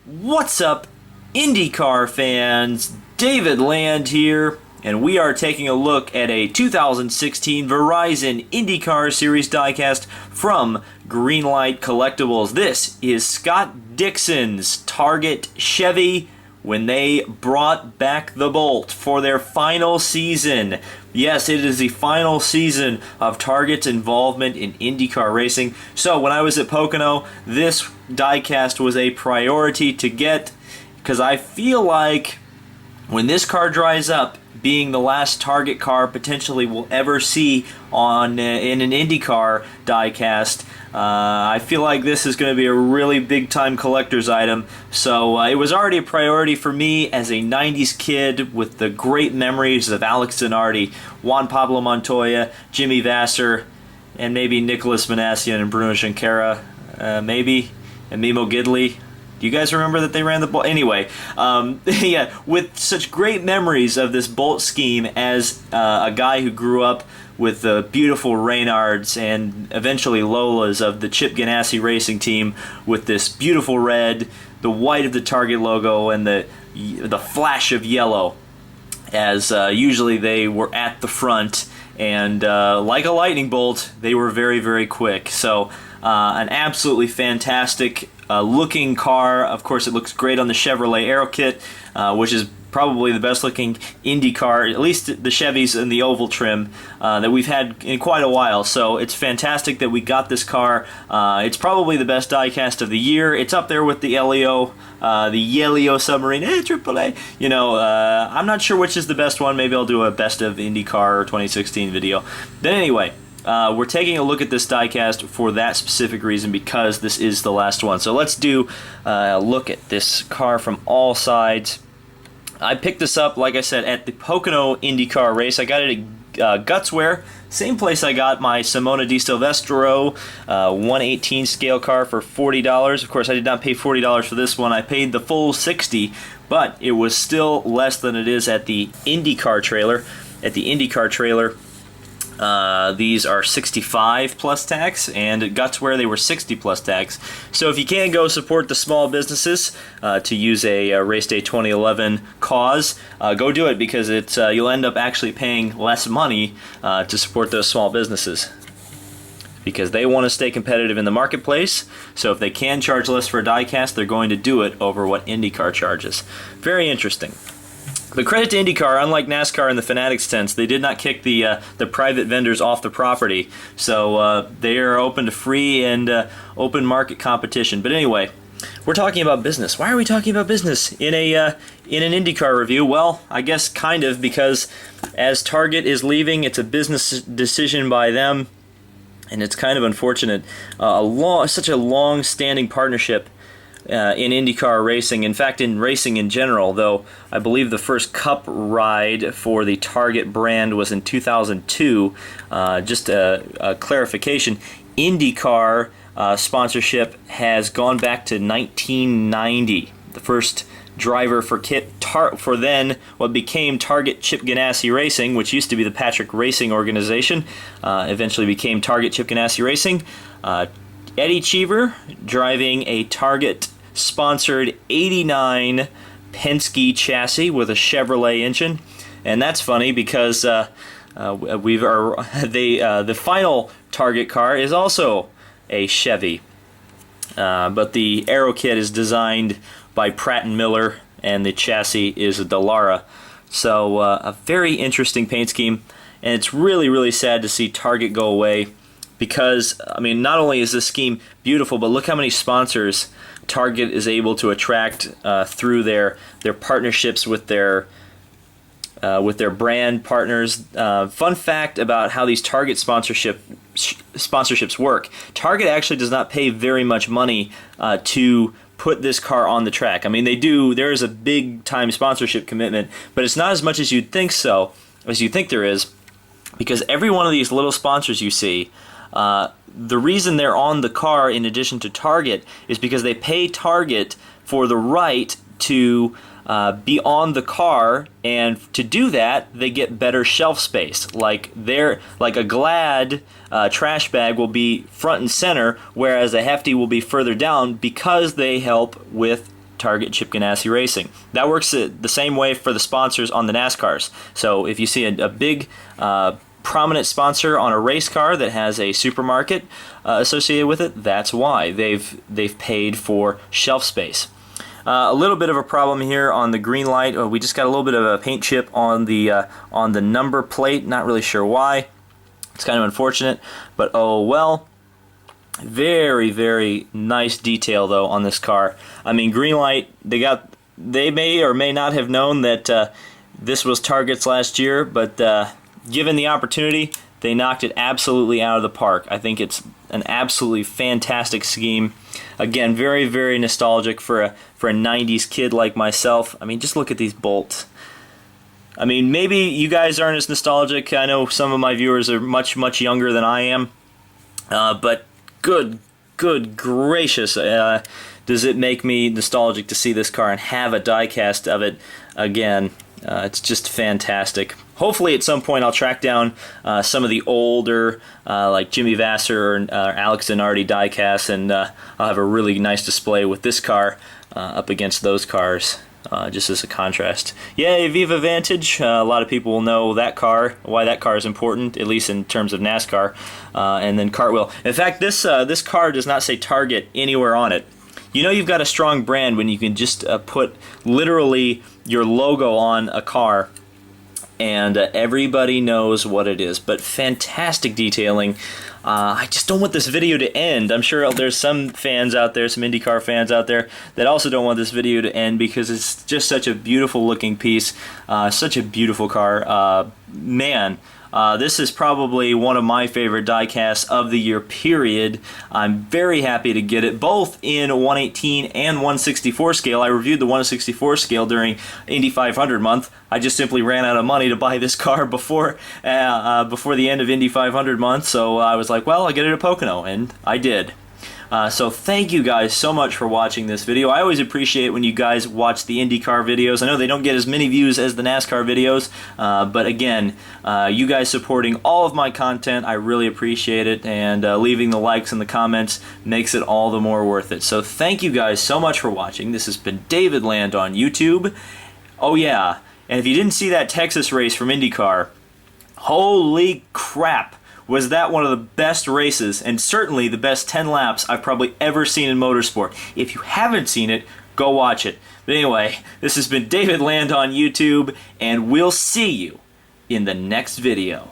What's up, IndyCar fans? David Land here, and we are taking a look at a 2016 Verizon IndyCar Series diecast from Greenlight Collectibles. This is Scott Dixon's Target Chevy when they brought back the Bolt for their final season. Yes, it is the final season of Target's involvement in IndyCar racing. So when I was at Pocono, this diecast was a priority to get because I feel like when this car dries up, being the last Target car potentially we'll ever see on in an IndyCar diecast, I feel like this is going to be a really big-time collector's item. So it was already a priority for me as a 90s kid with the great memories of Alex Zanardi, Juan Pablo Montoya, Jimmy Vasser, and maybe Nicholas Manassian and Bruno Junqueira, maybe, and Mimo Gidley. Do you guys remember that they ran the Bolt? Anyway, yeah, with such great memories of this Bolt scheme as a guy who grew up with the beautiful Reynards and eventually Lolas of the Chip Ganassi Racing team with this beautiful red, the white of the Target logo, and the flash of yellow, as usually they were at the front, and like a lightning bolt, they were very, very quick. So an absolutely fantastic looking car. Of course, it looks great on the Chevrolet Aero Kit, which is probably the best looking Indy car, at least the Chevys in the oval trim, that we've had in quite a while. So it's fantastic that we got this car. It's probably the best diecast of the year. It's up there with the Elio, the Yelio submarine, AAA. You know, I'm not sure which is the best one. Maybe I'll do a best of IndyCar 2016 video. But anyway, we're taking a look at this diecast for that specific reason, because this is the last one. So let's do a look at this car from all sides. I picked this up, like I said, at the Pocono IndyCar race. I got it at Gutzwear, same place I got my Simona Di Silvestro 1/18 scale car for $40. Of course, I did not pay $40 for this one. I paid the full $60, but it was still less than it is at the IndyCar trailer. At the IndyCar trailer, these are 65 plus tax, and at Gutzwear they were 60 plus tax. So if you can go support the small businesses, to use a Race Day 2011 cause, go do it, because it's you'll end up actually paying less money to support those small businesses, because they want to stay competitive in the marketplace. So if they can charge less for a diecast, they're going to do it over what IndyCar charges. Very interesting. But credit to IndyCar, unlike NASCAR in the Fanatics tents, they did not kick the private vendors off the property. So they are open to free and open market competition. But anyway, we're talking about business. Why are we talking about business in an IndyCar review? Well, I guess kind of, because as Target is leaving, it's a business decision by them, and it's kind of unfortunate. Such a long-standing partnership in IndyCar racing, in fact in racing in general, though I believe the first Cup ride for the Target brand was in 2002. Just a clarification, IndyCar sponsorship has gone back to 1990. The first driver for then what became Target Chip Ganassi Racing, which used to be the Patrick Racing organization, eventually became Target Chip Ganassi Racing. Eddie Cheever driving a Target-sponsored '89 Penske chassis with a Chevrolet engine, and that's funny because the final Target car is also a Chevy, but the Aero Kit is designed by Pratt & Miller, and the chassis is a Dallara. So a very interesting paint scheme, and it's really, really sad to see Target go away. Because, I mean, not only is this scheme beautiful, but look how many sponsors Target is able to attract through their partnerships with their brand partners. Fun fact about how these Target sponsorships work: Target actually does not pay very much money to put this car on the track. I mean, they do. There is a big time sponsorship commitment, but it's not as much as you'd think there is, because every one of these little sponsors you see, the reason they're on the car in addition to Target is because they pay Target for the right to be on the car, and to do that they get better shelf space. Like a Glad trash bag will be front and center, whereas a Hefty will be further down, because they help with Target Chip Ganassi Racing. That works the same way for the sponsors on the NASCARs. So if you see a big prominent sponsor on a race car that has a supermarket associated with it, that's why they've paid for shelf space. A little bit of a problem here on the Greenlight. We just got a little bit of a paint chip on the number plate. Not really sure why. It's kind of unfortunate, but oh well. Very, very nice detail though on this car. I mean, Greenlight, they may or may not have known that this was Target's last year, but given the opportunity, they knocked it absolutely out of the park. I think it's an absolutely fantastic scheme. Again, very, very nostalgic for a 90s kid like myself. I mean, just look at these bolts. I mean, maybe you guys aren't as nostalgic. I know some of my viewers are much, much younger than I am. But good gracious, does it make me nostalgic to see this car and have a diecast of it again. It's just fantastic. Hopefully at some point I'll track down some of the older, like Jimmy Vasser or Alex Zanardi diecasts, and I'll have a really nice display with this car up against those cars, just as a contrast. Yay, Viva Vantage! A lot of people will know that car, why that car is important, at least in terms of NASCAR. And then Cartwheel. In fact, this car does not say Target anywhere on it. You know you've got a strong brand when you can just put literally your logo on a car and everybody knows what it is. But fantastic detailing. I just don't want this video to end. I'm sure there's some fans out there, some IndyCar fans out there, that also don't want this video to end because it's just such a beautiful looking piece, such a beautiful car. Man, this is probably one of my favorite diecasts of the year, period. I'm very happy to get it, both in 118 and 164 scale. I reviewed the 164 scale during Indy 500 month. I just simply ran out of money to buy this car before the end of Indy 500 month, so I was like, well, I'll get it at Pocono, and I did. So thank you guys so much for watching this video. I always appreciate when you guys watch the IndyCar videos. I know they don't get as many views as the NASCAR videos, but again, you guys supporting all of my content, I really appreciate it, and leaving the likes and the comments makes it all the more worth it. So thank you guys so much for watching. This has been David Land on YouTube. Oh yeah, and if you didn't see that Texas race from IndyCar, holy crap! Was that one of the best races, and certainly the best 10 laps I've probably ever seen in motorsport. If you haven't seen it, go watch it. But anyway, this has been David Land on YouTube, and we'll see you in the next video.